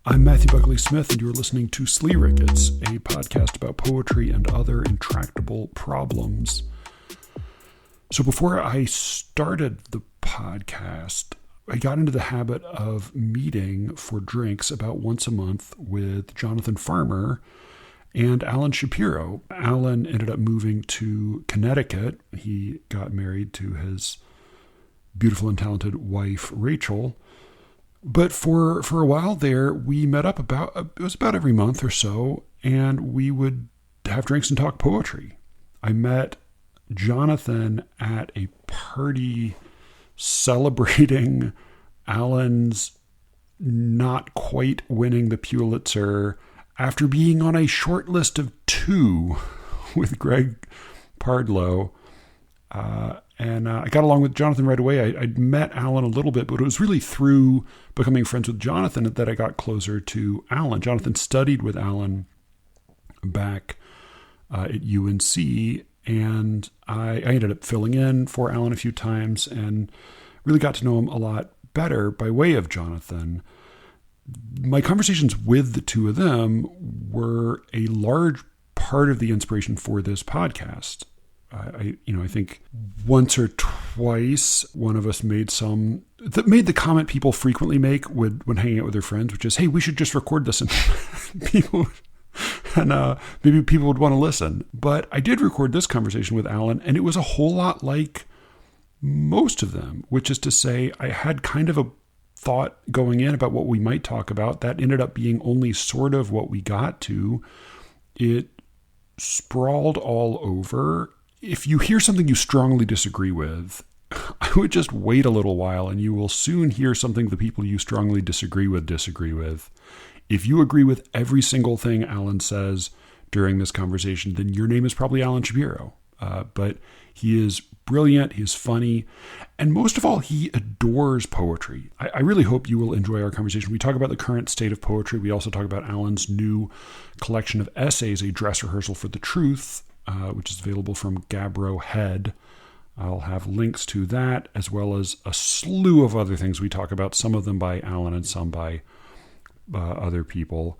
I'm Matthew Buckley Smith, and you're listening to SLEERICKETS, a podcast about poetry and other intractable problems. So before I started the podcast, I got into the habit of meeting for drinks about once a month with Jonathan Farmer and Alan Shapiro. Alan ended up moving to Connecticut. He got married to his beautiful and talented wife, Rachel. But for a while there, we met up it was about every month or so, and we would have drinks and talk poetry. I met Jonathan at a party celebrating Alan's not quite winning the Pulitzer after being on a short list of 2 with Greg Pardlow. And I got along with Jonathan right away. I'd met Alan a little bit, but it was really through becoming friends with Jonathan that I got closer to Alan. Jonathan studied with Alan back at UNC, and I ended up filling in for Alan a few times and really got to know him a lot better by way of Jonathan. My conversations with the two of them were a large part of the inspiration for this podcast. I think once or twice one of us made the comment people frequently make when hanging out with their friends, which is, hey, we should just record this and maybe people would want to listen. But I did record this conversation with Alan, and it was a whole lot like most of them, which is to say I had kind of a thought going in about what we might talk about. That ended up being only sort of what we got to. It sprawled all over. If you hear something you strongly disagree with, I would just wait a little while and you will soon hear something the people you strongly disagree with. If you agree with every single thing Alan says during this conversation, then your name is probably Alan Shapiro. But he is brilliant, he's funny, and most of all, he adores poetry. I really hope you will enjoy our conversation. We talk about the current state of poetry. We also talk about Alan's new collection of essays, A Dress Rehearsal for the Truth, which is available from Gabbro Head. I'll have links to that, as well as a slew of other things we talk about, some of them by Alan and some by other people.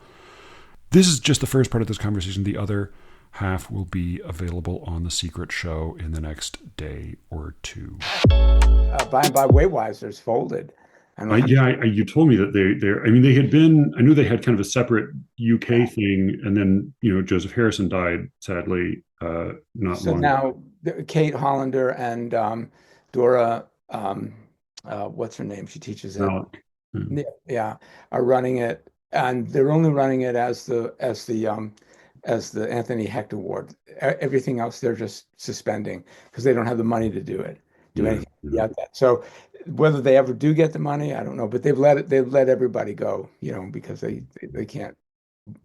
This is just the first part of this conversation. The other half will be available on The Secret Show in the next day or two. By and by, Weightlessers folded. You told me that they had been, I knew they had kind of a separate UK thing, and then, Joseph Harrison died, sadly, not long. So now Kate Hollander and Dora, what's her name? She teaches it. Yeah, are running it, and they're only running it as the Anthony Hecht Award. Everything else they're just suspending because they don't have the money to do anything about that. So whether they ever do get the money, I don't know. But they've let everybody go, because they can't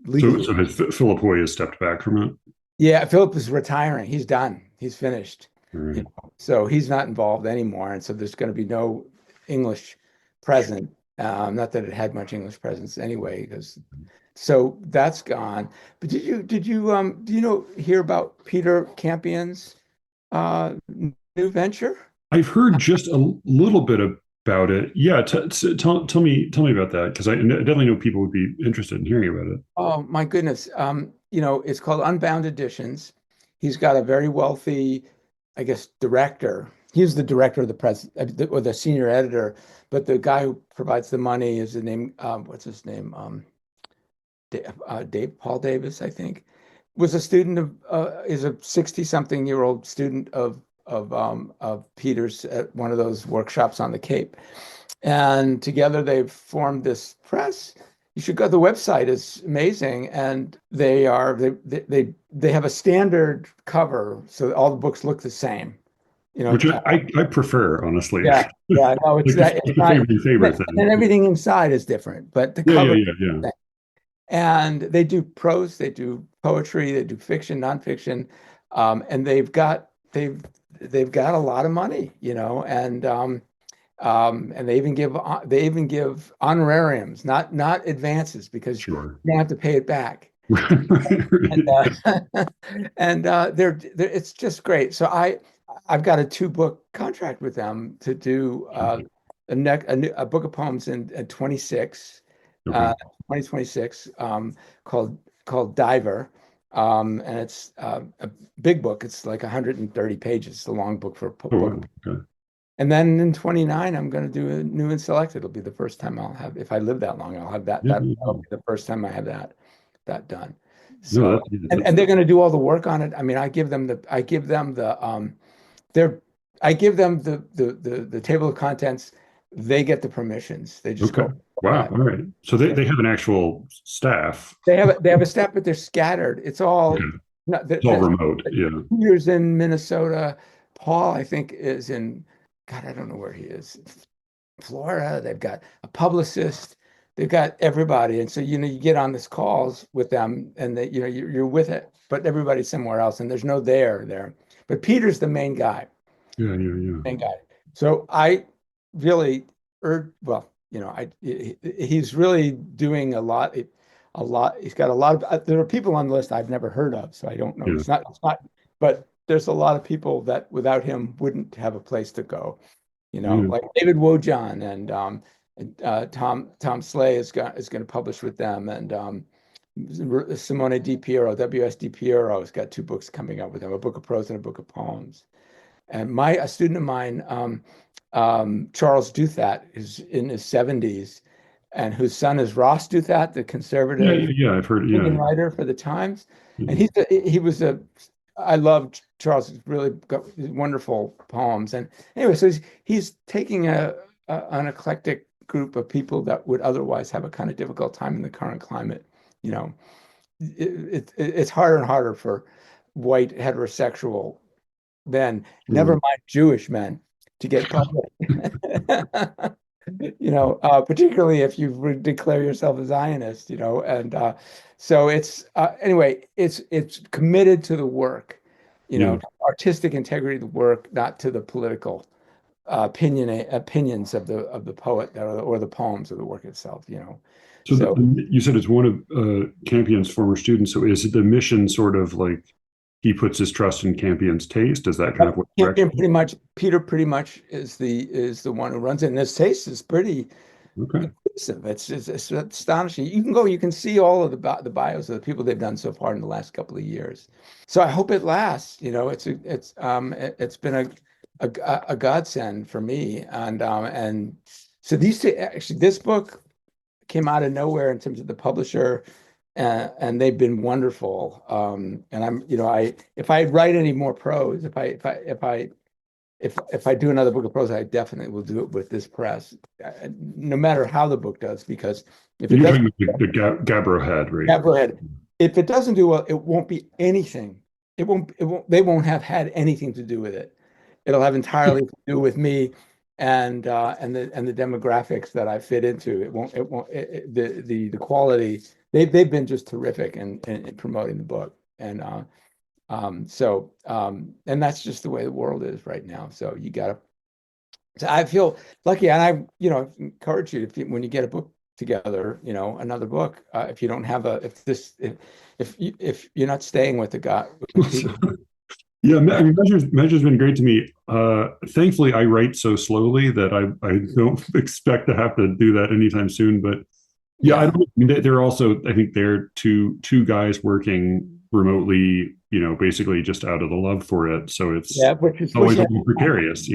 legally. So has Philip Hoy has stepped back from it? Yeah, Philip is retiring. He's done. He's finished. Right. So he's not involved anymore, and so there's going to be no English present. Not that it had much English presence anyway, so that's gone. But did you hear about Peter Campion's new venture? I've heard just a little bit about it. Yeah, tell me about that, because I definitely know people would be interested in hearing about it. Oh my goodness. It's called Unbound Editions. He's got a very wealthy, I guess, director. He's the director of or the senior editor, but the guy who provides the money is what's his name? Paul Davis, I think, was a student is a 60-something-year-old student of Peter's at one of those workshops on the Cape, and together they've formed this press. You should go. The website is amazing, and they have a standard cover, so all the books look the same. Which I prefer, honestly. Yeah. No, it's like it's favorite thing. And everything inside is different, but the cover. Yeah. And they do prose, they do poetry, they do fiction, nonfiction, and they've got a lot of money, and they even give honorariums, not advances, because you don't have to pay it back. and it's just great. So I've got a 2-book contract with them to do a book of poems in 26. Okay. 2026, called Diver. And it's a big book. It's like 130 pages. It's a long book for a Oh, book. wow. Okay. And then in 29, I'm going to do a new and selected. It'll be the first time I'll have, if I live that long, I'll have that. Yeah, yeah, That'll yeah. be the first time I have that done. No, So, and they're going to do all the work on it. I mean, I give them their, I give them the table of contents. They get the permissions. They just okay. go. Wow. All right. So they have an actual staff. They have a staff, but they're scattered. It's all Okay. not It's all remote. Yeah. Peter's in Minnesota. Paul, I think, is in, God, I don't know where he is. Florida. They've got a publicist. They've got everybody. And so, you get on this calls with them and you're with it, but everybody's somewhere else and there's no there. But Peter's the main guy. Yeah. Yeah. Yeah. Main guy. So I really urge, well, he's really doing a lot. He's got a lot of, there are people on the list I've never heard of, so I don't know. Yeah. It's not, but there's a lot of people that without him wouldn't have a place to go, Yeah. like David Wojan and Tom Slay is going to publish with them, and Simone Di Piero, W.S. Di Piero has got two books coming out with him, a book of prose and a book of poems. And a student of mine, Charles Duthat, is in his 70s, and whose son is Ross Duthat, the conservative I've heard. Yeah. writer for the Times. And Mhm. I loved Charles. He's really got wonderful poems. And anyway, so he's taking an eclectic group of people that would otherwise have a kind of difficult time in the current climate. It's harder and harder for white heterosexual men, never mind Jewish men, to get public. Particularly if you declare yourself a Zionist, and so it's anyway, it's committed to the work, Yeah. artistic integrity of the work, not to the political opinions of the poet or the poems of the work itself. So So you said it's one of Campion's former students. So is the mission sort of like he puts his trust in Campion's taste? Is that kind of what Campion Peter pretty much is the one who runs it, and his taste is pretty Okay. impressive. It's astonishing. You can see all of the bios of the people they've done so far in the last couple of years. So I hope it lasts. It's been a godsend for me, and so these two, actually, this book came out of nowhere in terms of the publisher, and they've been wonderful. And if I write any more prose, if I do another book of prose, I definitely will do it with this press, no matter how the book does, because if it You're doesn't, talking about the Gabbro head, right? Gabbro head, if it doesn't do well, it won't be anything. They won't have had anything to do with it. It'll have entirely to do with me and the demographics that I fit into. The quality. They've been just terrific in promoting the book, and and that's just the way the world is right now. So I feel lucky, and I encourage you, when you get a book together, another book, if you don't have if you're not staying with the guy. Yeah, I mean, Measure's been great to me. Thankfully, I write so slowly that I don't expect to have to do that anytime soon. But yeah, I mean, they're also, I think they're two guys working remotely, basically just out of the love for it. So it's always a little precarious,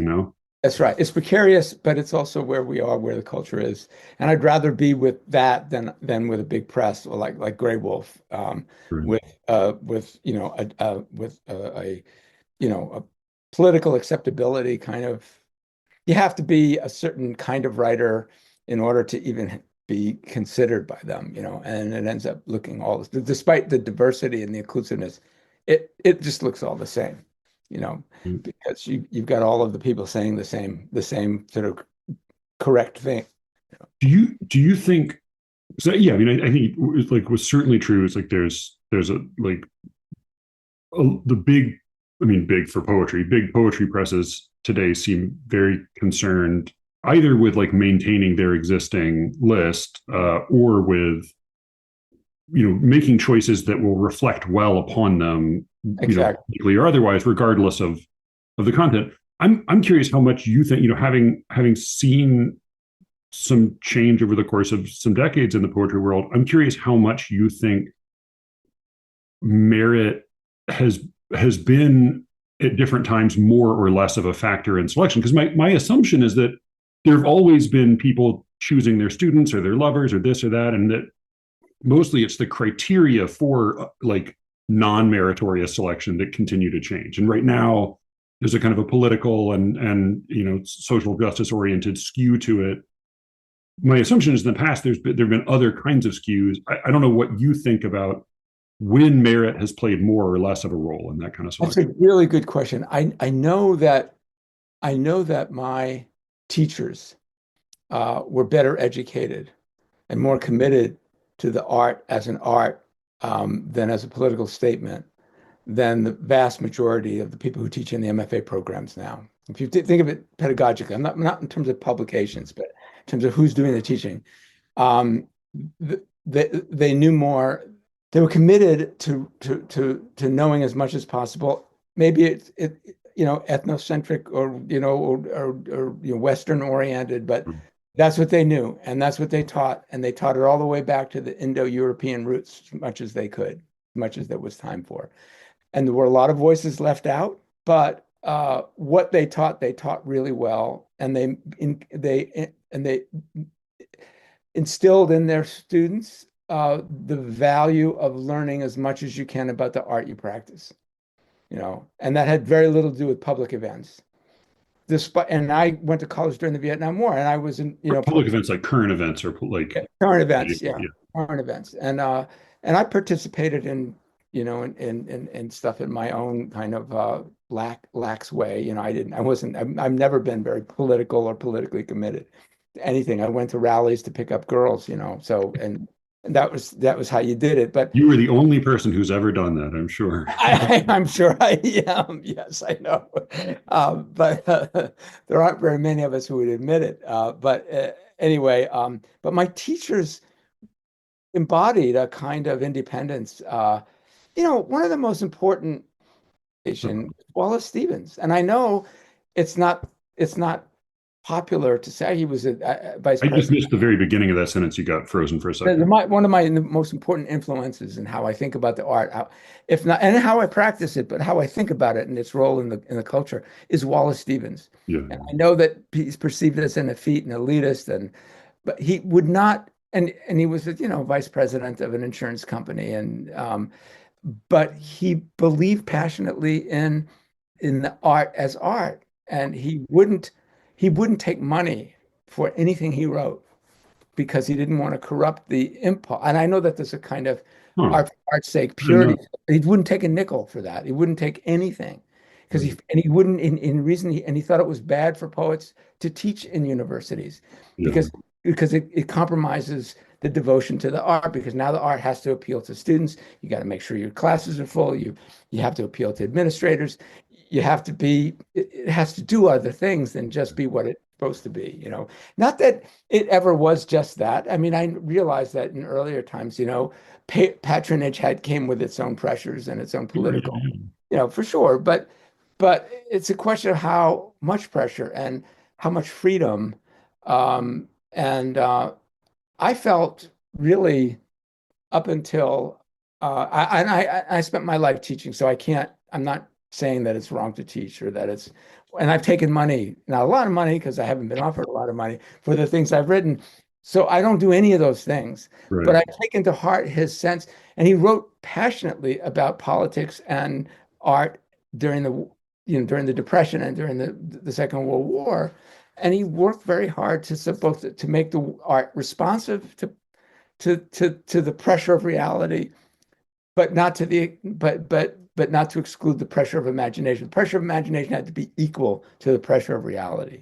That's right. It's precarious, but it's also where we are, where the culture is. And I'd rather be with that than with a big press, or like Grey Wolf, with a political acceptability kind of. You have to be a certain kind of writer in order to even be considered by them, and it ends up looking all this, despite the diversity and the inclusiveness, it just looks all the same, because you've got all of the people saying the same sort of correct thing. Do you think so? Yeah, I mean, I think it's like what's certainly true is like there's big for poetry, big poetry presses today seem very concerned either with like maintaining their existing list or with making choices that will reflect well upon them, Exactly. or otherwise, regardless of the content. I'm curious how much you think, having seen some change over the course of some decades in the poetry world. I'm curious how much you think merit has been at different times more or less of a factor in selection. Because my assumption is that there have always been people choosing their students or their lovers or this or that, and that mostly it's the criteria for like non-meritorious selection that continue to change. And right now there's a kind of a political and social justice oriented skew to it. My assumption is in the past there have been other kinds of skews. I don't know what you think about when merit has played more or less of a role in that kind of selection. That's a really good question. I know that my teachers were better educated and more committed to the art as an art than as a political statement than the vast majority of the people who teach in the MFA programs now. If you think of it pedagogically, I'm not in terms of publications, but in terms of who's doing the teaching, they knew more. They were committed to knowing as much as possible. Maybe it ethnocentric or Western oriented, but that's what they knew, and that's what they taught, and they taught it all the way back to the Indo-European roots as much as they could, as much as there was time for. And there were a lot of voices left out, but what they taught really well, and they instilled in their students the value of learning as much as you can about the art you practice, and that had very little to do with public events. And I went to college during the Vietnam War, and I was in, public events like current events or like current events, current events, and I participated in, in stuff in my own kind of lax way. I've never been very political or politically committed to anything. I went to rallies to pick up girls, so and that was how you did it. But you were the only person who's ever done that, I'm sure. I'm sure I am. Yes, I know. But there aren't very many of us who would admit it. But anyway, but my teachers embodied a kind of independence. One of the most important Wallace Stevens, and I know it's not popular to say he was a vice president. I just missed the very beginning of that sentence. You got frozen for a second. One of my most important influences in how I think about the art, if not, and how I practice it, but how I think about it and its role in the culture is Wallace Stevens. Yeah. And I know that he's perceived as an effete and elitist, but he would not, and he was, vice president of an insurance company, and but he believed passionately in the art as art, and he wouldn't take money for anything he wrote because he didn't want to corrupt the impulse. And I know that there's a kind of art's sake purity. He wouldn't take a nickel for that. He wouldn't take anything because he thought it was bad for poets to teach in universities because it compromises the devotion to the art, because now the art has to appeal to students. You got to make sure your classes are full. You have to appeal to administrators. It has to do other things than just be what it's supposed to be, Not that it ever was just that. I mean, I realized that in earlier times, patronage came with its own pressures and its own political, for sure. But it's a question of how much pressure and how much freedom. I felt really up until I spent my life teaching, so I'm not saying that it's wrong to teach or that and I've taken money, not a lot of money because I haven't been offered a lot of money for the things I've written. So I don't do any of those things, but I've taken to heart his sense. And he wrote passionately about politics and art during the Depression and during the Second World War. And he worked very hard to make the art responsive to the pressure of reality, but not not to exclude the pressure of imagination. The pressure of imagination had to be equal to the pressure of reality.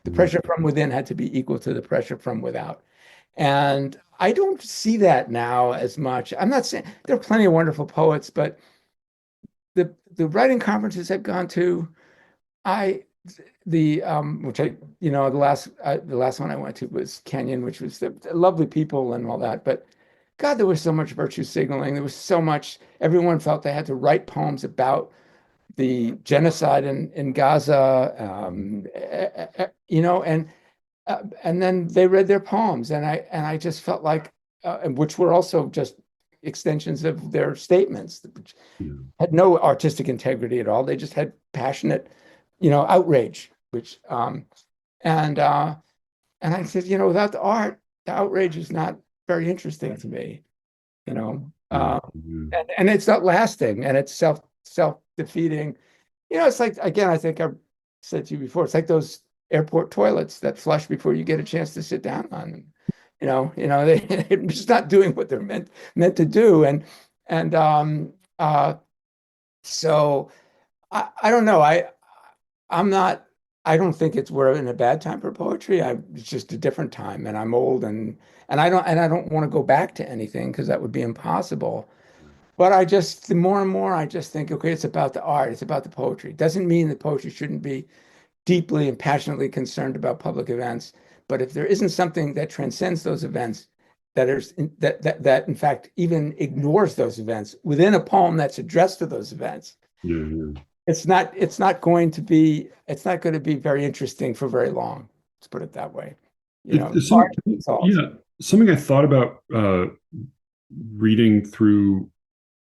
The pressure from within had to be equal to the pressure from without. And I don't see that now as much. I'm not saying there are plenty of wonderful poets, but the writing conferences I've gone to, the last one I went to was Kenyon, which was the lovely people and all that, but God, there was so much virtue signaling. There was so much. Everyone felt they had to write poems about the genocide in Gaza, and and then they read their poems, and I just felt like, which were also just extensions of their statements, which Yeah. had no artistic integrity at all. They just had passionate, outrage, which and and I said, without the art, the outrage is not very interesting to me, Yeah. Yeah. and it's not lasting, and it's self-defeating. It's like, again, I think I've said to you before, it's like those airport toilets that flush before you get a chance to sit down on them. They're just not doing what they're meant to do, and so I don't know. I'm not. I don't think we're in a bad time for poetry. It's just a different time, and I'm old, and I don't want to go back to anything because that would be impossible. But the more and more, I just think, okay, it's about the art, it's about the poetry. It doesn't mean that poetry shouldn't be deeply and passionately concerned about public events. But if there isn't something that transcends those events, that in fact even ignores those events within a poem that's addressed to those events, Yeah. Yeah. it's not going to be very interesting for very long. Let's put it that way. It's Art is all. yeah, something I thought about reading through.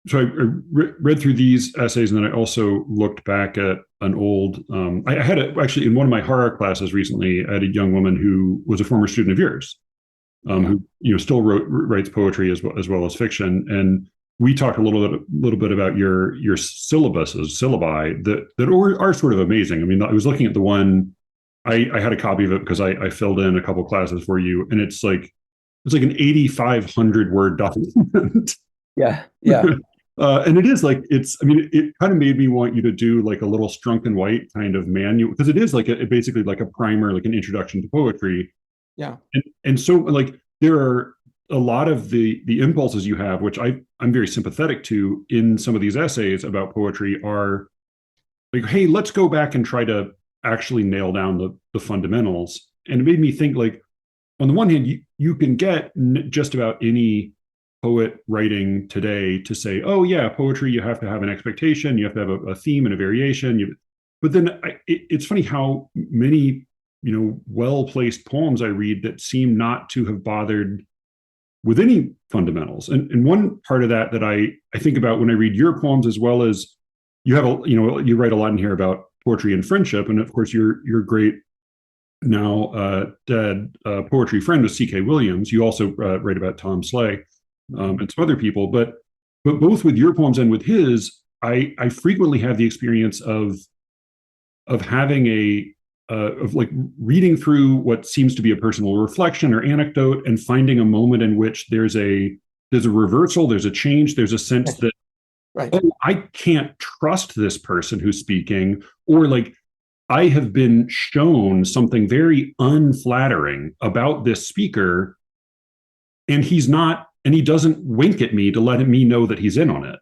So I read through these essays, and then I also looked back at an old. I had actually in one of my horror classes recently. I had a young woman who was a former student of yours, who still writes poetry as well as fiction, and we talked a little bit about your syllabi that are sort of amazing. I mean, I was looking at the one. I had a copy of it because I filled in a couple classes for you, and it's like an 8,500 word document. Yeah, yeah. And it is like I mean, it kind of made me want you to do like a little Strunk and White kind of manual, because it is like basically like a primer, like an introduction to poetry. Yeah. And so like there are a lot of the impulses you have, which I'm very sympathetic to in some of these essays about poetry, are like, hey, let's go back and try to actually nail down the fundamentals. And it made me think, like, on the one hand, you can get just about any poet writing today to say, oh yeah, poetry, you have to have an expectation, you have to have a theme and a variation. But then it's funny how many well-placed poems I read that seem not to have bothered with any fundamentals. And one part of that I think about when I read your poems, as well as you have you write a lot in here about poetry and friendship, and of course your great now dead poetry friend was C.K. Williams. You also write about Tom Slay. And some other people, but both with your poems and with his, I frequently have the experience of having of like reading through what seems to be a personal reflection or anecdote, and finding a moment in which there's a reversal, there's a change, there's a sense that, right, oh, I can't trust this person who's speaking, or like I have been shown something very unflattering about this speaker, and he doesn't wink at me to let me know that he's in on it.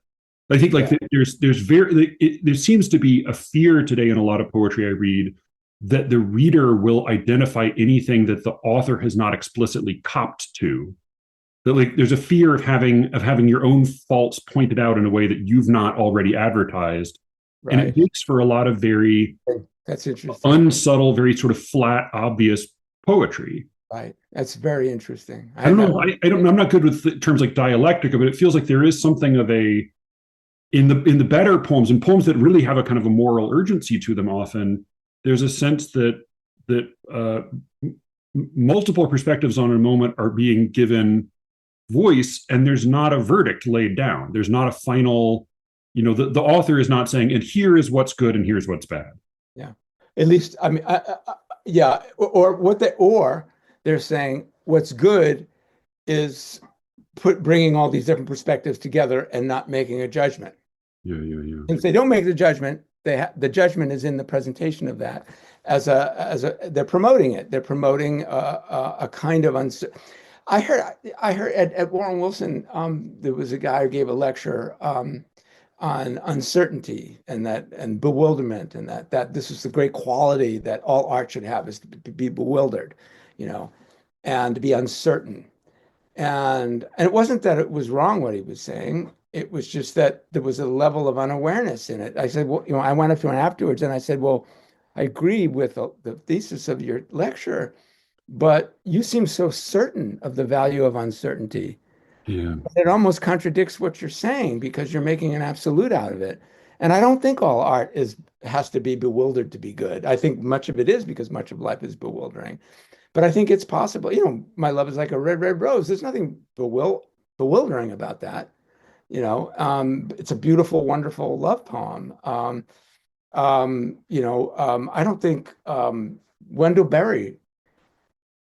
I think like there seems to be a fear today in a lot of poetry I read that the reader will identify anything that the author has not explicitly copped to. That like there's a fear of having your own faults pointed out in a way that you've not already advertised. right. And it makes for a lot of very That's interesting. unsubtle, very sort of flat, obvious poetry. Right. That's very interesting. I don't know. I don't. I'm not good with terms like dialectica, but it feels like there is something of a in the better poems, and poems that really have a kind of a moral urgency to them. Often there's a sense that multiple perspectives on a moment are being given voice, and there's not a verdict laid down. There's not a final. The author is not saying, and here is what's good and here's what's bad. Yeah. At least, I mean, yeah. Or they're saying what's good is bringing all these different perspectives together and not making a judgment. Yeah. If they don't make the judgment, the judgment is in the presentation of that they're promoting it. They're promoting a kind of I heard at Warren Wilson, there was a guy who gave a lecture on uncertainty and bewilderment, and that this is the great quality that all art should have, is to be bewildered, and to be uncertain. And it wasn't that it was wrong what he was saying. It was just that there was a level of unawareness in it. I said, well, I went up to him afterwards and I said, well, I agree with the thesis of your lecture, but you seem so certain of the value of uncertainty. Yeah. It almost contradicts what you're saying because you're making an absolute out of it. And I don't think all art has to be bewildered to be good. I think much of it is because much of life is bewildering. But I think it's possible. My love is like a red, red rose. There's nothing bewildering about that. It's a beautiful, wonderful love poem. I don't think Wendell Berry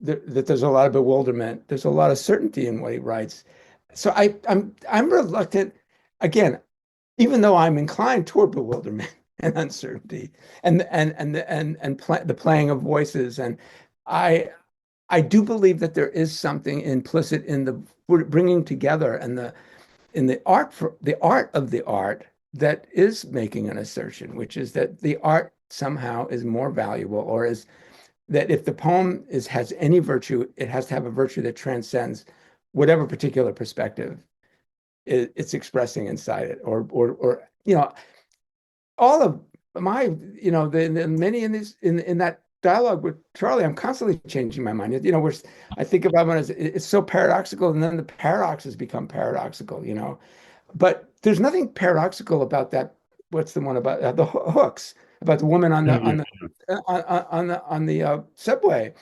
that there's a lot of bewilderment. There's a lot of certainty in what he writes. So I'm reluctant, again, even though I'm inclined toward bewilderment and uncertainty the playing of voices, and I do believe that there is something implicit in the bringing together and in the art of the art that is making an assertion, which is that the art somehow is more valuable, or is that if the poem has any virtue, it has to have a virtue that transcends whatever particular perspective it's expressing inside it, or all of my, the many in that dialogue with Charlie, I'm constantly changing my mind. I think about when it's so paradoxical, and then the paradoxes become paradoxical, But there's nothing paradoxical about that. What's the one about the hooks? About the woman on the subway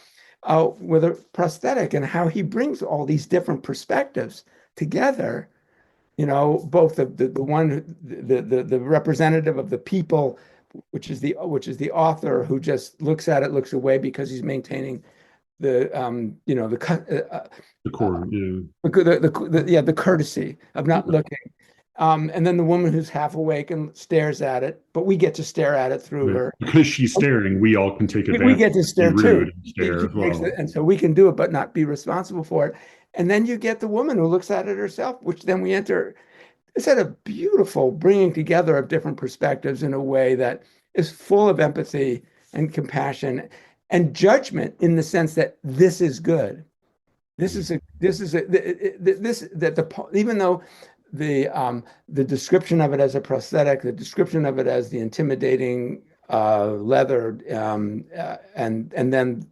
with a prosthetic, and how he brings all these different perspectives together. Both the one the representative of the people, which is the author, who just looks at it, looks away because he's maintaining the The core, the courtesy of not looking. And then the woman who's half awake and stares at it, but we get to stare at it through her. Because she's staring, we all can take advantage. We get to stare too. And stare as well. And so we can do it, but not be responsible for it. And then you get the woman who looks at it herself, which then we enter. It's a beautiful bringing together of different perspectives in a way that is full of empathy and compassion and judgment, in the sense that this is good. Even though the description of it as a prosthetic, the description of it as the intimidating leather, and then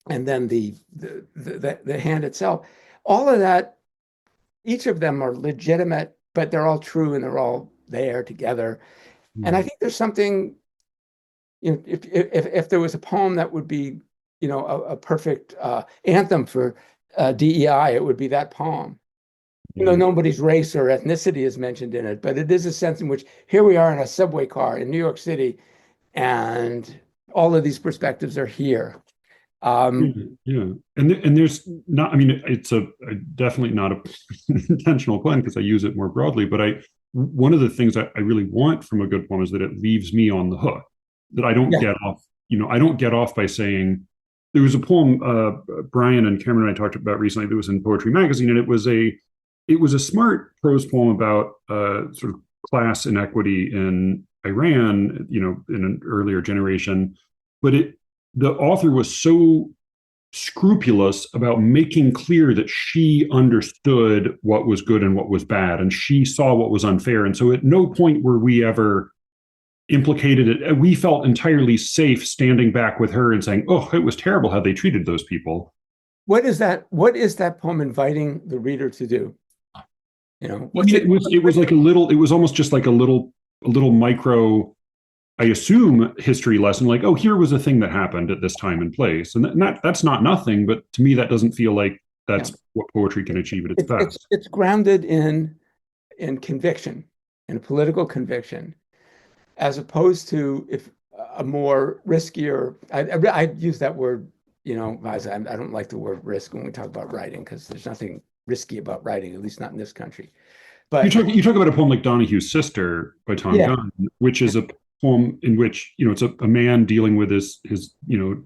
the hand itself, all of that, each of them are legitimate, but they're all true, and they're all there together. And I think there's something, if there was a poem that would be, a perfect anthem for DEI, it would be that poem. Nobody's race or ethnicity is mentioned in it, but it is a sense in which here we are in a subway car in New York City, and all of these perspectives are here. And there's not, it's definitely not a intentional plan, because I use it more broadly, but one of the things I really want from a good poem is that it leaves me on the hook, that I don't get off, I don't get off by saying. There was a poem Brian and Cameron and I talked about recently that was in Poetry Magazine, and it was a smart prose poem about sort of class inequity in Iran, in an earlier generation. But the author was so scrupulous about making clear that she understood what was good and what was bad, and she saw what was unfair. And so at no point were we ever implicated it. We felt entirely safe standing back with her and saying, "Oh, it was terrible how they treated those people." What is that poem inviting the reader to do? It was like it was almost just like a little micro, I assume, history lesson, like, oh, here was a thing that happened at this time and place. And that's not nothing, but to me, that doesn't feel like that's what poetry can achieve at its best. It's grounded in conviction, in political conviction, as opposed to if a more riskier, I use that word, I don't like the word risk when we talk about writing, because there's nothing risky about writing, at least not in this country. But you talk about a poem like Donahues-Sister by Tom Gunn, which is a poem in which, it's a man dealing with his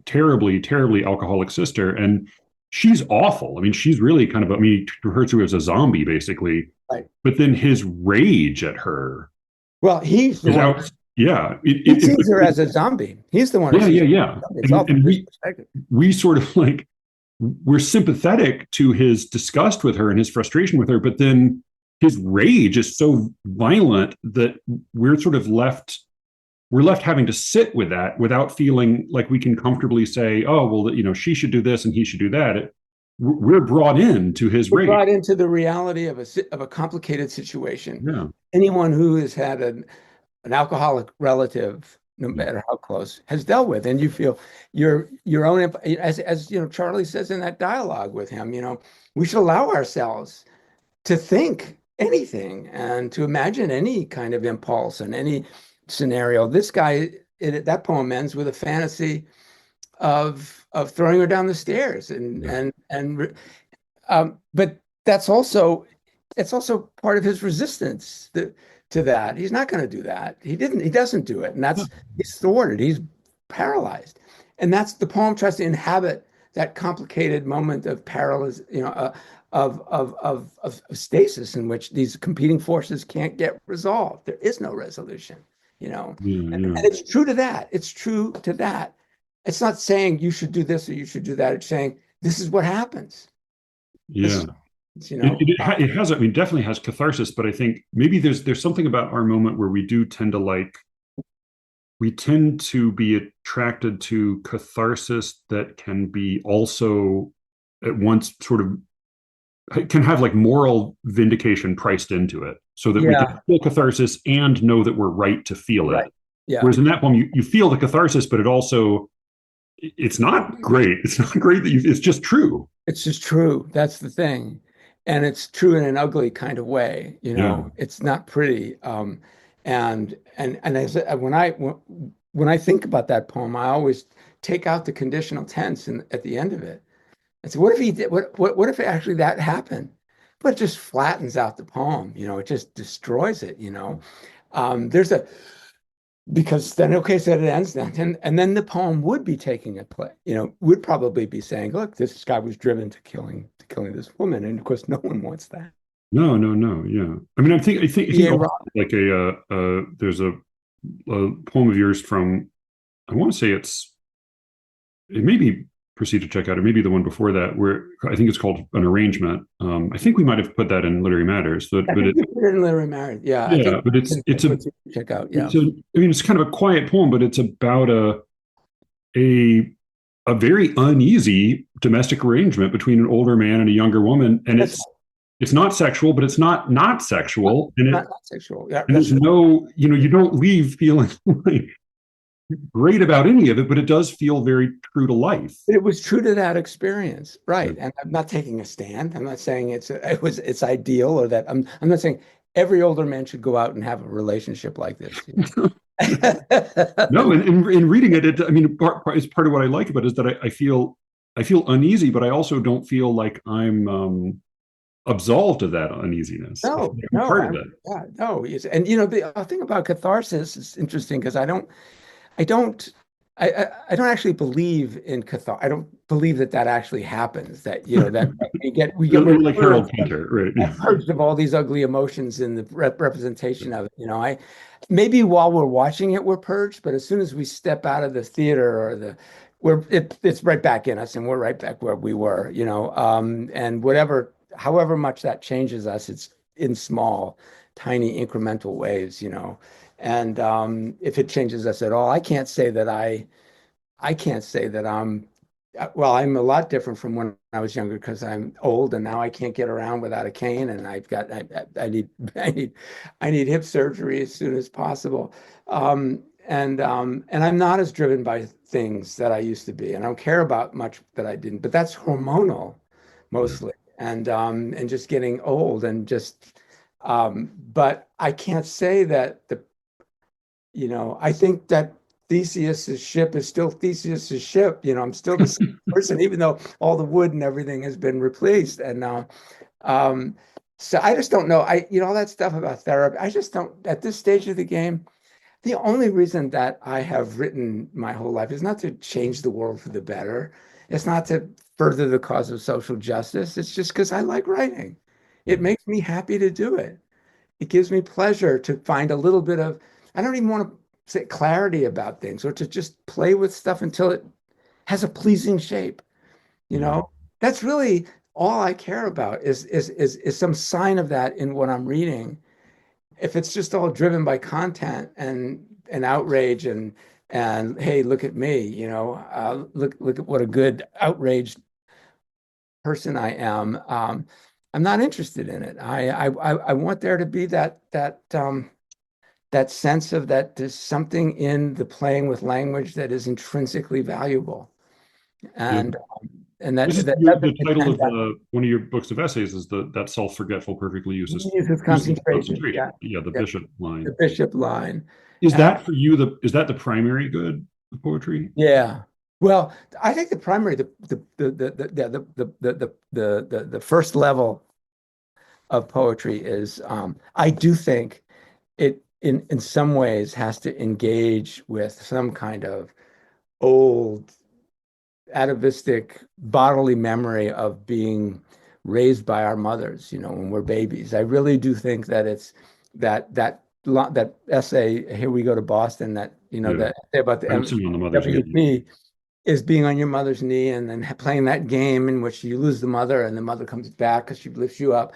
terribly, terribly alcoholic sister. And she's awful. She's really kind of, he refers to her as a zombie, basically. Right. But then his rage at her. Well, he's the one. He sees her as a zombie. He's the one. We sort of like, we're sympathetic to his disgust with her and his frustration with her, but then his rage is so violent that we're sort of left we're left having to sit with that without feeling like we can comfortably say, oh, well, she should do this and he should do that. We're brought into his We're rage. brought into the reality of a complicated situation. Yeah. Anyone who has had an alcoholic relative, no Yeah. matter how close, has dealt with, and you feel your own, as Charlie says in that dialogue with him, we should allow ourselves to think anything and to imagine any kind of impulse and any scenario. This guy, that poem ends with a fantasy of throwing her down the stairs, Yeah. but that's also it's also part of his resistance to that. He's not going to do that. He doesn't do it, and he's thwarted. He's paralyzed, and that's the poem tries to inhabit that complicated moment of paralysis, of stasis in which these competing forces can't get resolved. There is no resolution, Yeah. and Yeah. it's true to that. It's true to that. It's not saying you should do this or you should do that. It's saying this is what happens. Yeah. It's, It has, I mean, definitely has catharsis, but I think maybe there's something about our moment where we tend to be attracted to catharsis that can be also at once sort of can have like moral vindication priced into it, so that we yeah, can feel catharsis and know that we're right to feel it. right. Yeah, Whereas in that poem, you feel the catharsis, but it's not great. It's not great that it's just true. it's just true. That's the thing. And it's true in an ugly kind of way, Yeah. It's not pretty. And as when I think about that poem, I always take out the conditional tense at the end of it. I said, what if he did what if actually that happened? But it just flattens out the poem, it just destroys it. There's a Because then, okay, so it ends then, and then the poem would be taking a play, would probably be saying, look, this guy was driven to killing this woman, and of course, no one wants that. No, no, no. Yeah. I mean, I think Yeah, also like there's a poem of yours from, I want to say it may be Proceed to Check Out, or maybe the one before that, where I think it's called An Arrangement. I think we might have put that in Literary Matters, I but think you put it in Literary Matters. Yeah, I yeah, think but check out. Yeah, I mean, it's kind of a quiet poem, but it's about a a very uneasy domestic arrangement between an older man and a younger woman, and that's it's not sexual, but it's not sexual, and not sexual. Yeah, and that's there's no, you don't leave feeling like great about any of it, but it does feel very true to life. it was true to that experience, Yeah. right? And I'm not taking a stand. I'm not saying it's ideal, or that I'm not saying every older man should go out and have a relationship like this. No, and in reading I mean, it's part of what I like about it is that I feel uneasy, but I also don't feel like I'm absolved of that uneasy-ness. I feel No, like I'm no, part of it. yeah, no. And the thing about catharsis is interesting because I don't, I don't actually believe in catharsis. I don't believe that actually happens. That that we're You're like Harold purged, Pinter, right? purged of all these ugly emotions in the representation of it. I maybe while we're watching it, we're purged, but as soon as we step out of the theater or it's right back in us, and we're right back where we were. And however much that changes us, it's in small, tiny incremental ways. And if it changes us at all, I can't say that well, I'm a lot different from when I was younger because I'm old and now I can't get around without a cane, and I need I need hip surgery as soon as possible. And I'm not as driven by things that I used to be, and I don't care about much that I didn't. But that's hormonal Yeah. mostly, and just getting old, and just but I can't say that I think that Theseus's ship is still Theseus's ship. I'm still the same person, even though all the wood and everything has been replaced. And um, so I just don't know. All that stuff about therapy, I just don't, at this stage of the game, the only reason that I have written my whole life is not to change the world for the better. It's not to further the cause of social justice. It's just because I like writing. It makes me happy to do it. It gives me pleasure to find a little bit of, I don't even want to say clarity about things, or to just play with stuff until it has a pleasing shape. You Yeah. know, that's really all I care about is some sign of that in what I'm reading. If it's just all driven by content and outrage and hey, look at me, look at what a good outraged person I am. I'm not interested in it. I want there to be that sense of that there's something in the playing with language that is intrinsically valuable, Yeah. and and that This is that the doesn't title depend of on one of your books of essays is that self-forgetful, perfectly uses useless concentration. concentration. Yeah, Yeah, the yeah, Bishop line. the Bishop line. Is And that for you is that the primary good of poetry? yeah. Well, I think the primary, the first level of poetry is I do think it in some ways has to engage with some kind of old atavistic bodily memory of being raised by our mothers, when we're babies. I really do think that it's that essay, Here We Go to Boston, Yeah. that essay about the Bouncing on the mother's knee. MWP is being on your mother's knee and then playing that game in which you lose the mother and the mother comes back because she lifts you up.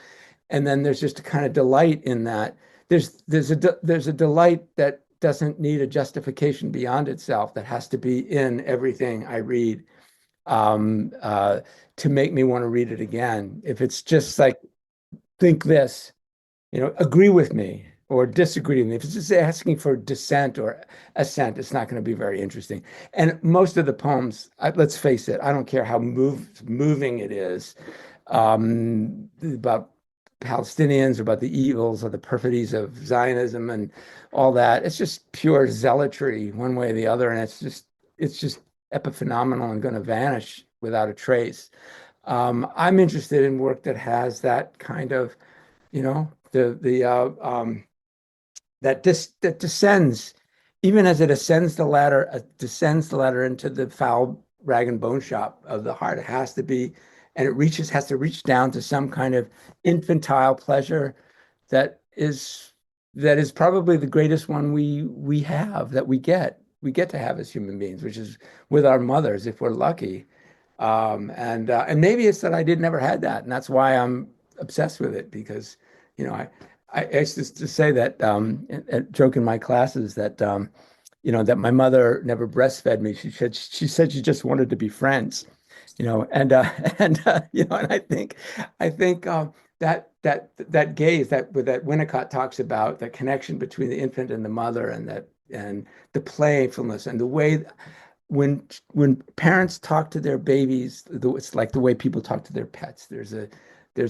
And then there's just a kind of delight in that. There's a delight that doesn't need a justification beyond itself, that has to be in everything I read, um, uh, to make me want to read it again. If it's just like, think this, agree with me or disagree with me. If it's just asking for dissent or assent, it's not going to be very interesting. And most of the poems, let's face it, I don't care how moving it is, about Palestinians, or about the evils or the perfidies of Zionism and all that. It's just pure zealotry one way or the other. And it's just epiphenomenal and going to vanish without a trace. I'm interested in work that has that kind of, that descends, even as it descends the ladder into the foul rag and bone shop of the heart. It has to be, and has to reach down to some kind of infantile pleasure that is probably the greatest one we have, that we get to have as human beings, which is with our mothers, if we're lucky. And maybe it's that I did never had that, and that's why I'm obsessed with it, because I used to say that, joke in my classes that that my mother never breastfed me. She said she just wanted to be friends, and and I think that gaze, that Winnicott talks about, that connection between the infant and the mother, and the playfulness and the way when parents talk to their babies, it's like the way people talk to their pets. There's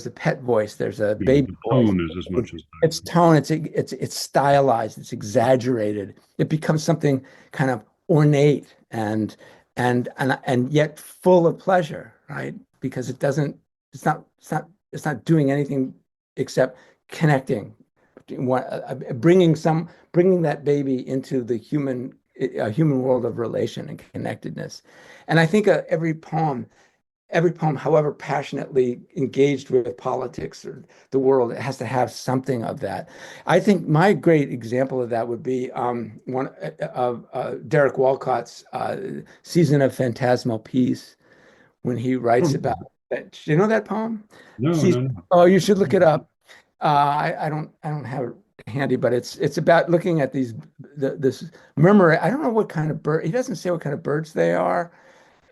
a pet voice, there's a Yeah, baby the voice. tone is as much as It's tone, it's stylized, it's exaggerated. It becomes something kind of ornate and yet full of pleasure, right? Because it's not doing anything except connecting, bringing that baby into the human world of relation and connectedness. And I think every poem, however passionately engaged with politics or the world, it has to have something of that. I think my great example of that would be one of Derek Walcott's Season of Phantasmal Peace, when he writes oh, about that. Do you know that poem? no, Season, no, no. oh, you should look it up. I don't have it handy, but it's about looking at this murmur. I don't know what kind of bird. He doesn't say what kind of birds they are,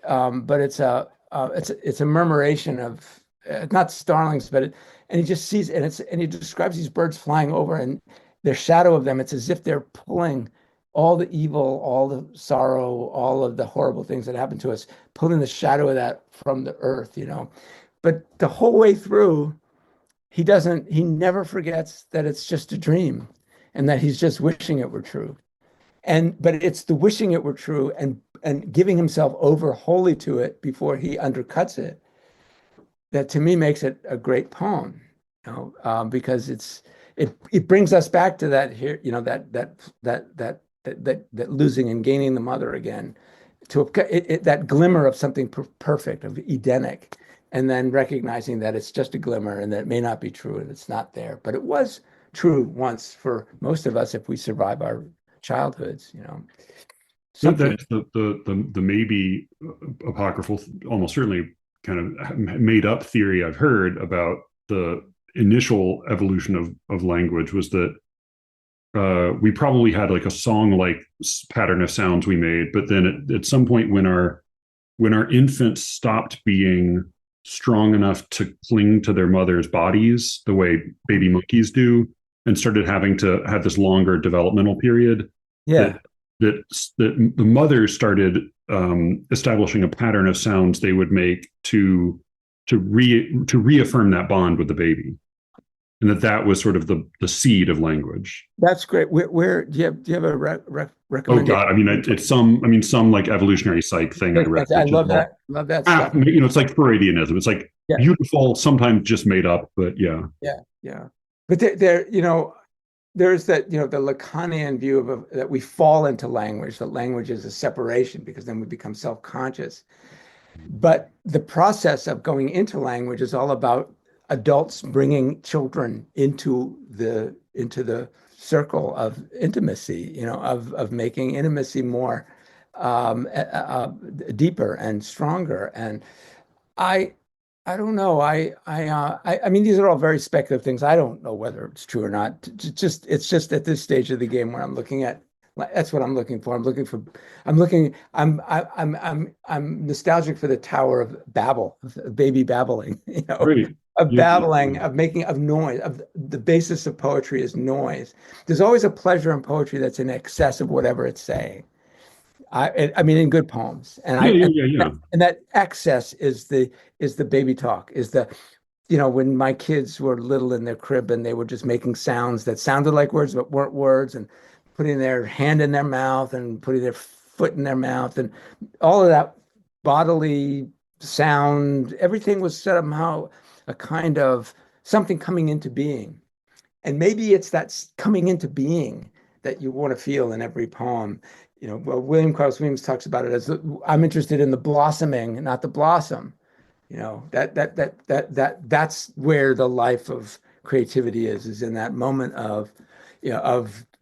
but it's a murmuration of, not starlings, and he just sees, and he describes these birds flying over, and their shadow of them. It's as if they're pulling all the evil, all the sorrow, all of the horrible things that happen to us, pulling the shadow of that from the earth. But the whole way through, he never forgets that it's just a dream, and that he's just wishing it were true. But it's the wishing it were true, and giving himself over wholly to it before he undercuts it, that to me makes it a great poem. Because it brings us back to that here, that losing and gaining the mother again, that glimmer of something perfect, of Edenic, and then recognizing that it's just a glimmer and that it may not be true and it's not there, but it was true once for most of us if we survive our childhoods. Something. That's the maybe apocryphal, almost certainly kind of made up theory I've heard about the initial evolution of language was that we probably had like a song-like pattern of sounds we made, but then at some point when our infants stopped being strong enough to cling to their mother's bodies the way baby monkeys do, and started having to have this longer developmental period, that Yeah. that the mothers started establishing a pattern of sounds they would make to reaffirm that bond with the baby, and that was sort of the seed of language. That's great. Where do you have a Oh recommendation? God, I mean, it's some like evolutionary psych thing I read, I which is love all that. Love that stuff. it's like Freudianism. It's like Yeah, beautiful, sometimes just made up, but yeah. yeah, yeah. But there's that, the Lacanian view that we fall into language, that language is a separation because then we become self-conscious. But the process of going into language is all about adults bringing children into the circle of intimacy, of making intimacy more deeper and stronger. And I I don't know. I mean, these are all very speculative things. I don't know whether it's true or not. It's just at this stage of the game where I'm looking at. That's what I'm looking for. I'm nostalgic for the Tower of Babel, of baby babbling, Great. of Yeah. babbling, of making of noise. Of the basis of poetry is noise. There's always a pleasure in poetry that's in excess of whatever it's saying. I mean, in good poems, Yeah, yeah, yeah, yeah. and that excess is the baby talk, is the when my kids were little in their crib and they were just making sounds that sounded like words but weren't words, and putting their hand in their mouth and putting their foot in their mouth, and all of that bodily sound, everything was somehow a kind of something coming into being. And maybe it's that coming into being that you want to feel in every poem. Well, William Carlos Williams talks about it as I'm interested in the blossoming, not the blossom. That's where the life of creativity is in that moment of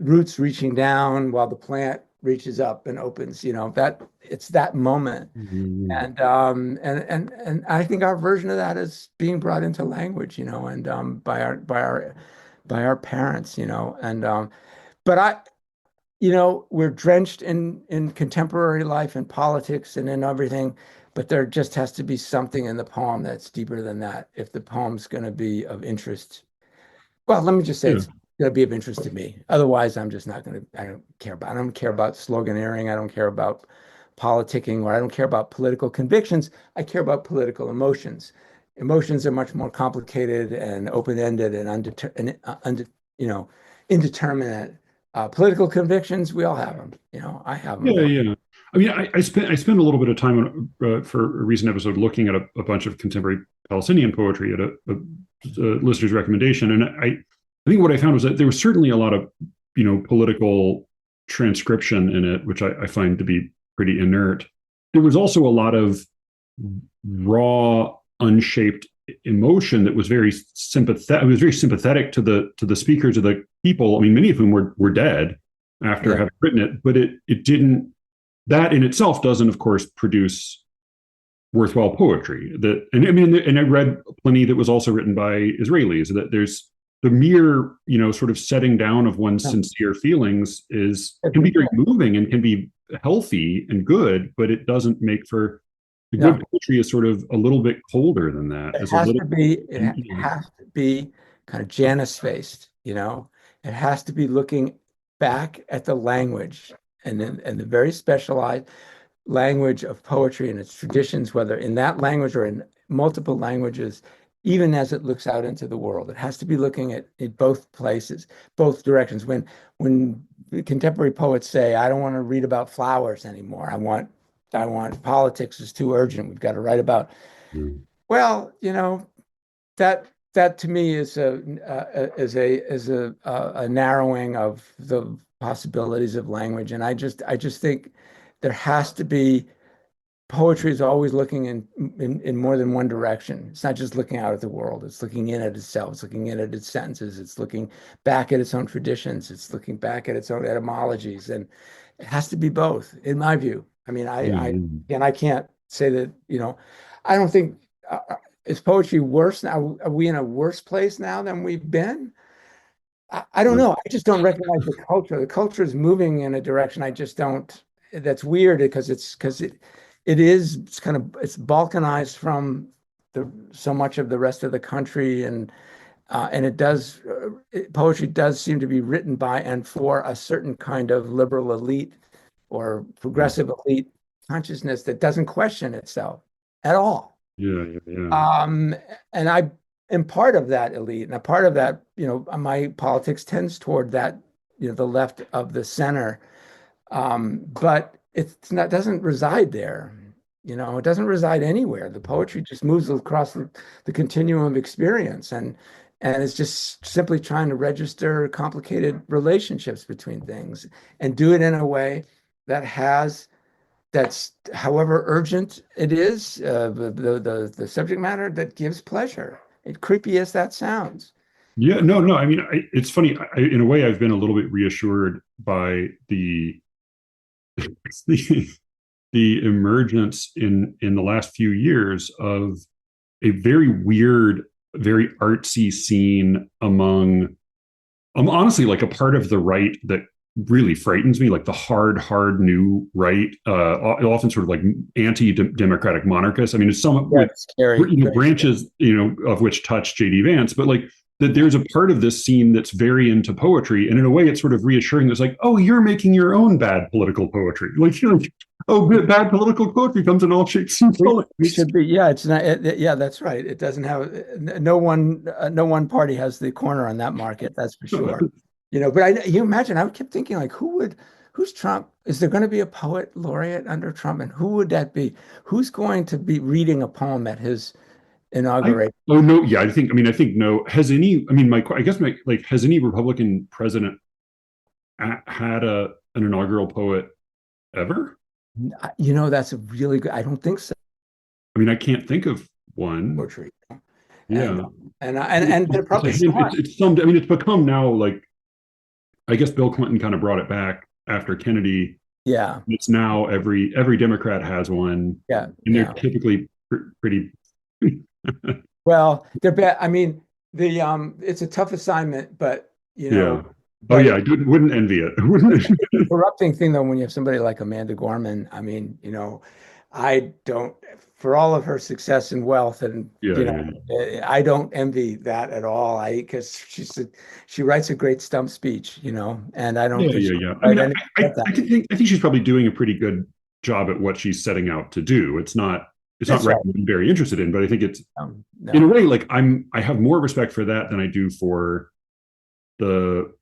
roots reaching down while the plant reaches up and opens. That it's that moment. Mhm. And I think our version of that is being brought into language, and by our parents, but we're drenched in contemporary life and politics and in everything, but there just has to be something in the poem that's deeper than that. If the poem's going to be of interest, well, let me just say Yeah. it's going to be of interest to me. Otherwise, I'm just not going to, I don't care about sloganeering. I don't care about politicking, or I don't care about political convictions. I care about political emotions. Emotions are much more complicated and open-ended and indeterminate. Political convictions, we all have them. I have them. Yeah, yeah. I mean, I spent a little bit of time for a recent episode looking at a bunch of contemporary Palestinian poetry at a listener's recommendation, and I think what I found was that there was certainly a lot of political transcription in it, which I find to be pretty inert. There was also a lot of raw, unshaped emotion that was very sympathetic. It was very sympathetic to the speakers, of the people. I mean, many of whom were dead after Yeah. having written it, but it didn't. That in itself doesn't, of course, produce worthwhile poetry. That and I mean, and I read plenty that was also written by Israelis. That there's the mere sort of setting down of one's Yeah. sincere feelings can be very moving and can be healthy and good, but it doesn't make for the No, good poetry is sort of a little bit colder than that. it Is a has little, to be, you has to be kind of Janus faced, It has to be looking back at the language and the very specialized language of poetry and its traditions, whether in that language or in multiple languages, even as it looks out into the world. It has to be looking at both places, both directions. When contemporary poets say, I don't want to read about flowers anymore. I want politics is too urgent. We've got to write about, know. well, that to me is a narrowing of the possibilities of language. And I just think there has to be poetry is always looking in more than one direction. It's not just looking out at the world. It's looking in at itself. It's looking in at its sentences. It's looking back at its own traditions. It's looking back at its own etymologies. And it has to be both, in my view. I mean, Mm. and I can't say that, I don't think, is poetry worse now? Are we in a worse place now than we've been? I don't know. I just don't recognize the culture. The culture is moving in a direction I just don't. That's weird because it's kind of it's balkanized from the so much of the rest of the country, and poetry does seem to be written by and for a certain kind of liberal elite or progressive elite consciousness that doesn't question itself at all. Yeah, yeah, yeah. Um, and I am part of that elite, and a part of that, my politics tends toward that, the left of the center. But it's not doesn't reside there. It doesn't reside anywhere. The poetry just moves across the continuum of experience, and it's just simply trying to register complicated relationships between things and do it in a way that that's however urgent it is, the subject matter that gives pleasure. Creepy as that sounds. Yeah, no, no. I mean, it's funny. In a way, I've been a little bit reassured by the the emergence in the last few years of a very weird, very artsy scene among, honestly, like a part of the right that really frightens me, like the hard new right, often sort of like anti-democratic monarchists. I mean, it's some with Scary. branches, of which touch J.D. Vance, but like that there's a part of this scene that's very into poetry, and in a way, it's sort of reassuring. It's like, oh, you're making your own bad political poetry, like oh, bad political poetry comes in all shapes and colors. We should be, yeah, it's not, yeah, that's right. It doesn't have, no one party has the corner on that market, that's for sure. But you imagine, I kept thinking, like, who's Trump? Is there going to be a poet laureate under Trump? And who would that be? Who's going to be reading a poem at his inauguration? Oh no, yeah, I think no. Has any? I mean, I guess like, has any Republican president had an inaugural poet ever? That's a really good. I don't think so. I mean, I can't think of one. Poetry. Yeah, And they're probably smart. I mean, it's become now like, I guess Bill Clinton kind of brought it back after Kennedy. Yeah. It's now every Democrat has one. Yeah. And they're typically pretty. Well, they're bad. I mean, it's a tough assignment, but Yeah. Oh yeah, I wouldn't envy it. The corrupting thing though, when you have somebody like Amanda Gorman, I mean, I don't, for all of her success and wealth, and I don't envy that at all. Because she writes a great stump speech, and I don't think I think she's probably doing a pretty good job at what she's setting out to do. It's not right. I'm very interested in, but I think it's no. In a way, like I have more respect for that than I do for poor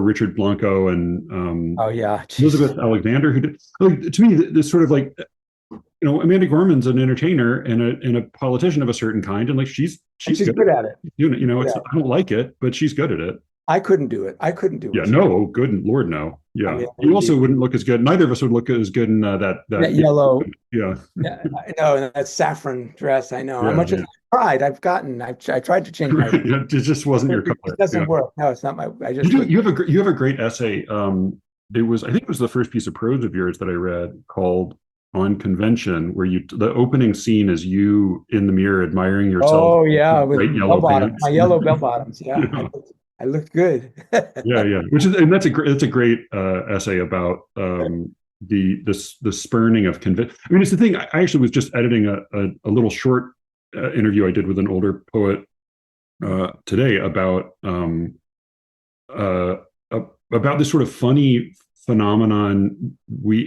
Richard Blanco and Elizabeth Alexander, who did, like, to me, this sort of like, Amanda Gorman's an entertainer and a politician of a certain kind, and like she's good at it. I don't like it, but she's good at it. I couldn't do it. I couldn't do it. Yeah, no, good Lord, no. Yeah, I mean, you also wouldn't look as good. Neither of us would look as good in that yellow. Yeah, I know that saffron dress. I know. How much as I tried, I tried to change my. It just wasn't your color. It doesn't work. No, it's not my. You have a great essay. I think it was the first piece of prose of yours that I read called "On Convention," where the opening scene is you in the mirror admiring yourself. Oh yeah, with my yellow bell bottoms. Yeah. I looked good. Yeah. That's a great essay about the spurning of conviction. I mean, it's the thing. I actually was just editing a little short interview I did with an older poet today about this sort of funny phenomenon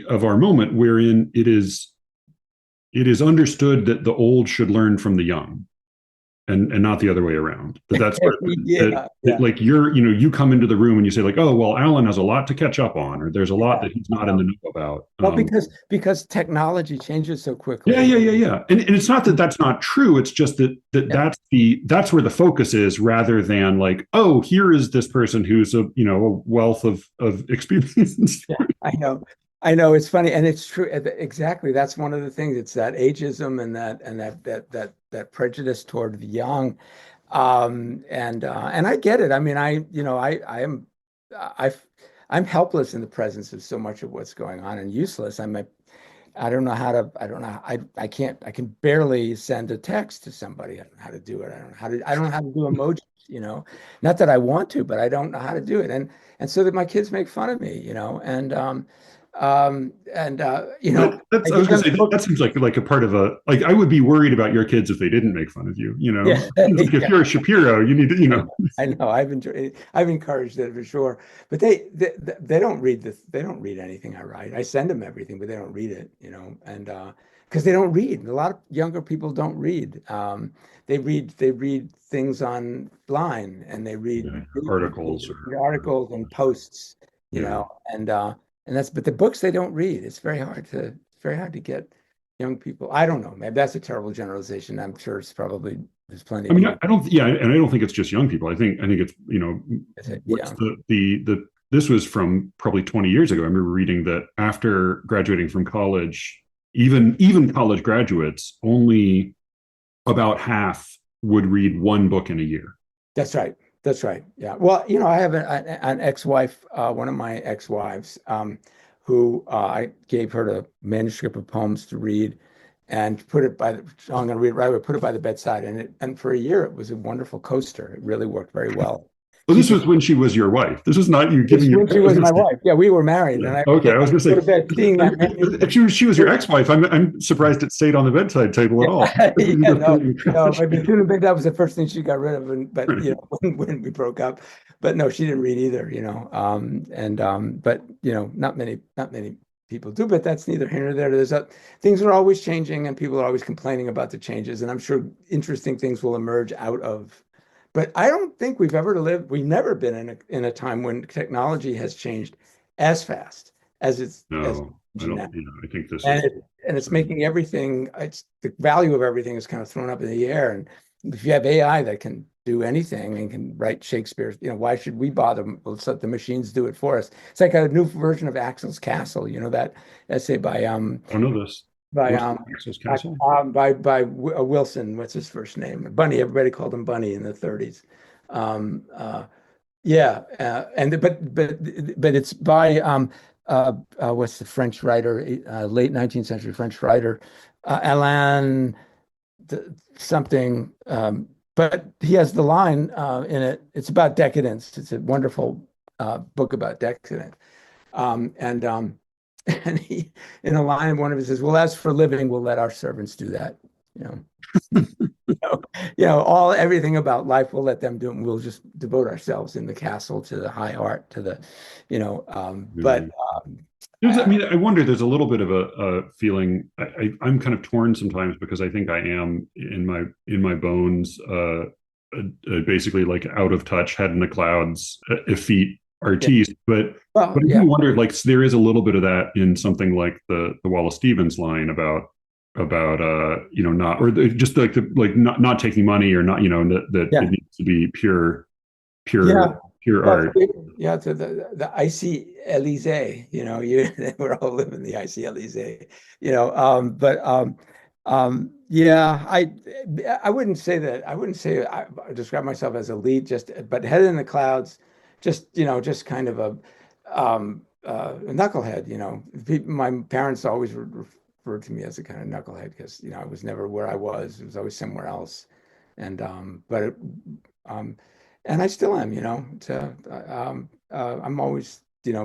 of our moment, wherein it is understood that the old should learn from the young. And not the other way around. That's like you come into the room and you say like, oh well, Alan has a lot to catch up on, or there's a lot that he's not in the know about. Well, because technology changes so quickly. Yeah. And it's not that that's not true. It's just that's where the focus is, rather than like, oh, here is this person who's a wealth of experience. Yeah, I know it's funny, and it's true. Exactly. That's one of the things. It's that ageism and that prejudice toward the young. And I get it. I mean, I'm helpless in the presence of so much of what's going on, and useless. I don't know how to, I don't know, I can't, I can barely send a text to somebody. I don't know how to do it. I don't know how to do emojis, not that I want to, but I don't know how to do it. And so that my kids make fun of me, That's, I I was give gonna them say that seems like a part of like I would be worried about your kids if they didn't make fun of you. yeah, Like if yeah. you're a Shapiro, you need to, I know. I've encouraged it for sure. But they don't read they don't read anything I write. I send them everything, but they don't read it, and because they don't read. A lot of younger people don't read. They read things online, and they read Yeah, articles articles and posts, yeah. and that's, but the books they don't read. It's very hard to get young people. I don't know. Maybe that's a terrible generalization. I'm sure there's plenty I of mean, people. I don't, yeah, and I don't think it's just young people. I think it's, what's Yeah. the this was from probably 20 years ago. I remember reading that after graduating from college, even college graduates, only about half would read one book in a year. That's right. That's right. Yeah. Well, I have an ex-wife, one of my ex-wives, who I gave her the manuscript of poems to read, and put it by the. So I'm going to read it right away. Put it by the bedside, and for a year it was a wonderful coaster. It really worked very well. Well, She this took was when she was your wife. This was not you this giving your. when she I was was going my to say, wife. Yeah, we were married, yeah. and Okay, I I was going to go say, to bed seeing that if manuscript. she was your ex-wife, I'm surprised it stayed on the bedside table at all. Yeah, yeah, no, no. Trash. Maybe that was the first thing she got rid of, but when we broke up, but no, she didn't read either. But not many people do. But that's neither here nor there. Things are always changing, and people are always complaining about the changes, and I'm sure interesting things will emerge out of. But I don't think we've ever lived. We've never been in a time when technology has changed as fast as No, I now. don't. I think this And is. it's making everything, it's the value of everything is kind of thrown up in the air. And if you have AI that can do anything and can write Shakespeare, why should we bother? Let's let the machines do it for us. It's like a new version of Axel's Castle, that essay I don't know this. by What's um Axel's Castle? Wilson. What's his first name? Bunny. Everybody called him Bunny in the 30s. Um, yeah, but it's by what's the French writer, late 19th century French writer, Alain something. But he has the line in it. It's about decadence. It's a wonderful book about decadence. And and he, in a line, one of his says, "Well, as for living, we'll let our servants do that." You know. Everything about life, we'll let them do it, and we'll just devote ourselves in the castle to the high art, to the, but I wonder. There's a little bit of a feeling. I'm kind of torn sometimes because I think I am in my bones, basically like out of touch, head in the clouds, effete yeah, artiste. But I yeah, do wonder, like, there is a little bit of that in something like the Wallace Stevens line about not, or just like not taking money, or not, that yeah, it needs to be pure yeah. pure Well, art. yeah, to the icy Élysée, we're all living in the icy Élysée, yeah, I wouldn't say that. I wouldn't say I describe myself as elite, but head in the clouds, just kind of a knucklehead. My parents always referred to me as a kind of knucklehead because I was never where I was. It was always somewhere else, and um, and I still am. I'm always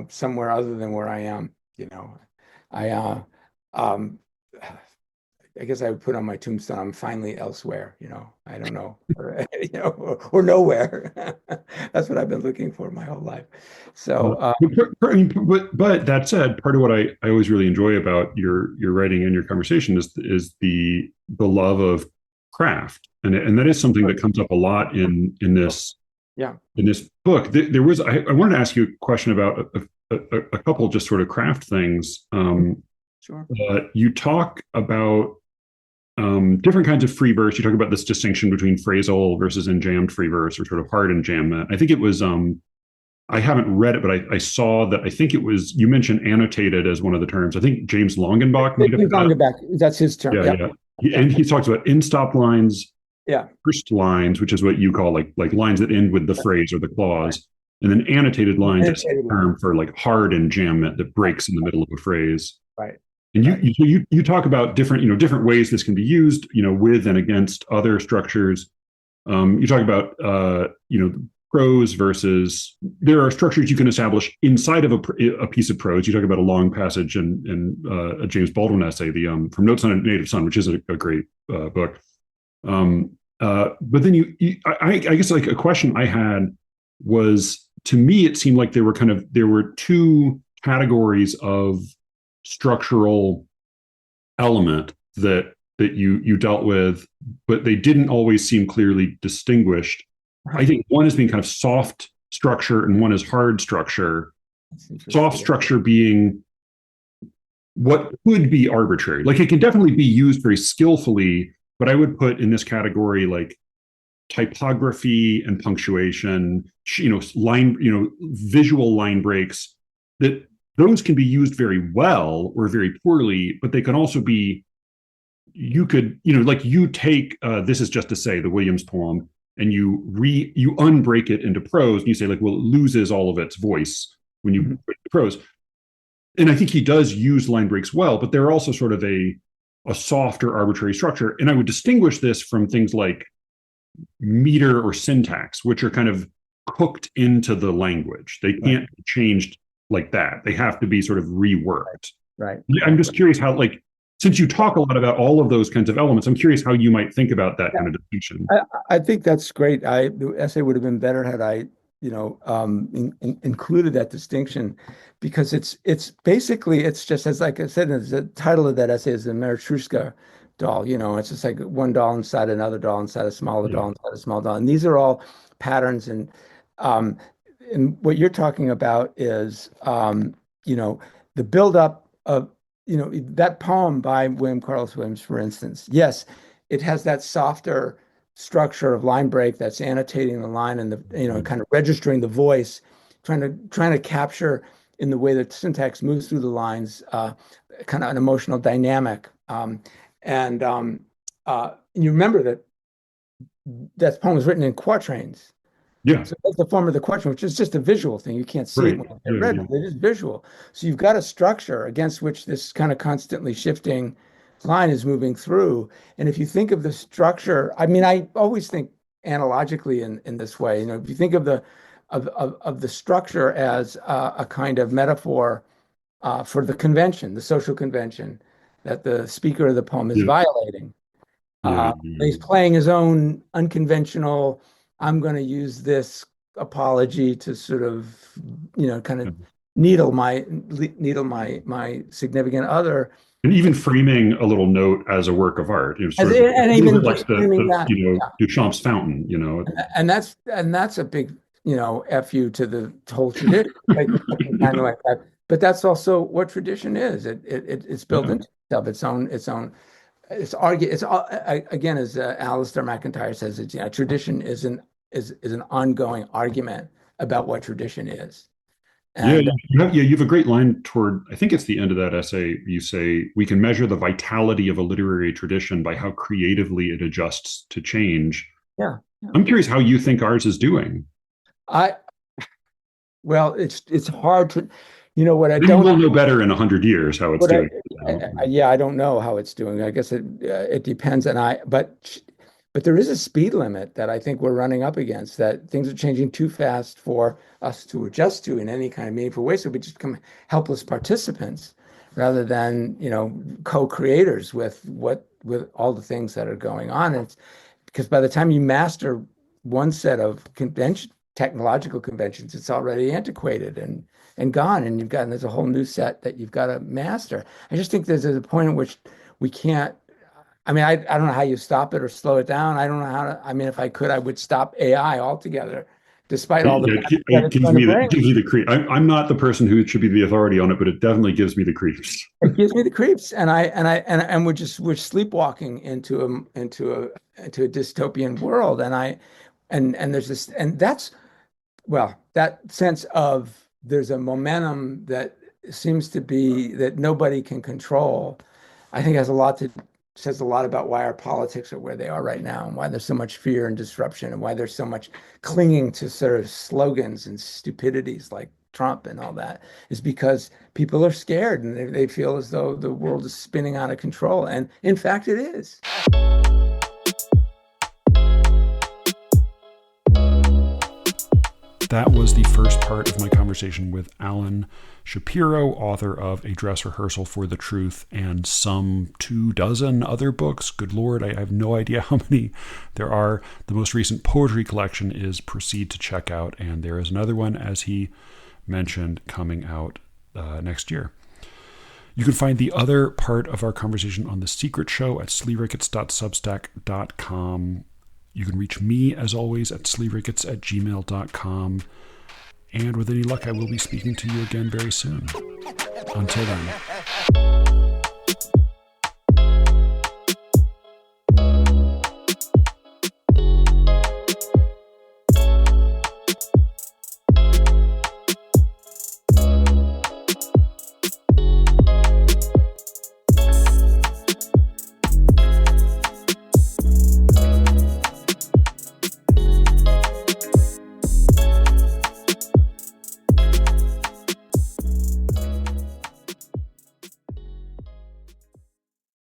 somewhere other than where I am. I um I guess I would put on my tombstone, I'm finally elsewhere, I don't know, or nowhere. That's what I've been looking for my whole life. So, But that said, part of what I always really enjoy about your writing and your conversation is the love of craft, and that is something that comes up a lot in this yeah, in this book. There was I wanted to ask you a question about a couple just sort of craft things. sure. You talk about different kinds of free verse. You talk about this distinction between phrasal versus enjambed free verse, or sort of hard enjambment. I think it was I haven't read it, but I saw that. I think it was, you mentioned annotated as one of the terms. I think James Longenbach might have had that. Longenbach, that's his term. Yeah, Yeah, yeah. And he talks about in-stop lines, yeah, first lines, which is what you call like lines that end with the phrase or the clause, and then annotated lines as annotated a line. term for like hard enjambment that breaks in the middle of a phrase. Right. And Right. you talk about different, different ways this can be used, with and against other structures. You talk about, prose versus there are structures you can establish inside of a piece of prose. You talk about a long passage in a James Baldwin essay, the from Notes on a Native Son, which is a great book. But then I guess like a question I had was, to me, it seemed like there were two categories of structural element that you dealt with, but they didn't always seem clearly distinguished. I Right. think one is being kind of soft structure and one is hard structure. That's Soft interesting. structure being what could be arbitrary. Like it can definitely be used very skillfully, but I would put in this category like typography and punctuation, line, visual line breaks, that those can be used very well or very poorly, but they can also be, you could, like you take This Is Just to Say, the Williams poem, and you unbreak it into prose and you say like, well, it loses all of its voice when you Mhm. put prose. And I think he does use line breaks well, but they're also sort of a softer arbitrary structure. And I would distinguish this from things like meter or syntax, which are kind of cooked into the language. They Right. can't be changed like that. They have to be sort of reworked. Right. I'm Right. just curious how, like, since you talk a lot about all of those kinds of elements, I'm curious how you might think about that Yeah. kind of distinction. I think that's great. The essay would have been better had I, included that distinction, because it's basically it's just, as like I said, the title of that essay is the Matryoshka doll. It's just like one doll inside another doll inside a smaller Yeah. doll inside a small doll, and these are all patterns. Um, and what you're talking about is, the buildup of, that poem by William Carlos Williams, for instance. Yes, it has that softer structure of line break that's annotating the line and kind of registering the voice, trying to capture in the way that syntax moves through the lines, kind of an emotional dynamic. You remember that poem was written in quatrains. Yeah. So that's the form of the quatrain, which is just a visual thing. You can't see it Right. when it's Yeah. read, Yeah. but it is visual. So you've got a structure against which this kind of constantly shifting line is moving through. And if you think of the structure, I mean, I always think analogically in this way. If you think of the structure as a kind of metaphor for the convention, the social convention that the speaker of the poem is Yeah. violating. Yeah. He's playing his own unconventional, I'm going to use this apology to sort of, kind Yeah. of needle my significant other. And even framing a little note as a work of art, As, sort of a and little even bit like just framing that. Yeah. Duchamp's fountain, And that's a big, fu to the whole tradition, like something kind of like that. But that's also what tradition is. It's built Yeah. into itself, its own. It's argue. It's all again, as Alistair McIntyre says, it's tradition is an ongoing argument about what tradition is. Yeah, And you have a great line toward, I think it's the end of that essay. You say, we can measure the vitality of a literary tradition by how creatively it adjusts to change. yeah, yeah. I'm curious how you think ours is doing. I well, it's hard to, what I Maybe don't. we'll know better in 100 years how it's But doing. yeah, I don't know how it's doing. I guess it depends. But there is a speed limit that I think we're running up against. That things are changing too fast for us to adjust to in any kind of meaningful way. So we just become helpless participants rather than co-creators with all the things that are going on. And it's because by the time you master one set of technological conventions, it's already antiquated and gone, and there's a whole new set that you've got to master. I just think there's a point at which we can't. I mean, I don't know how you stop it or slow it down. I don't know how to. I mean, if I could, I would stop AI altogether, despite all the Yeah, benefits that it it's gives going to me the bring. it gives me the creep. I'm not the person who should be the authority on it, but it definitely gives me the creeps. It gives me the creeps, and we're sleepwalking into a dystopian world, and there's this, and that's, well, that sense of there's a momentum that seems to be that nobody can control. I think says a lot about why our politics are where they are right now, and why there's so much fear and disruption, and why there's so much clinging to sort of slogans and stupidities like Trump and all that, is because people are scared and they feel as though the world is spinning out of control. And in fact, it is. That was the first part of my conversation with Alan Shapiro, author of A Dress Rehearsal for the Truth and some 24 other books. Good Lord, I have no idea how many there are. The most recent poetry collection is Proceed to Check Out, and there is another one, as he mentioned, coming out next year. You can find the other part of our conversation on The Secret Show at sleerickets.substack.com. You can reach me, as always, at sleerickets@gmail.com. And with any luck, I will be speaking to you again very soon. Until then.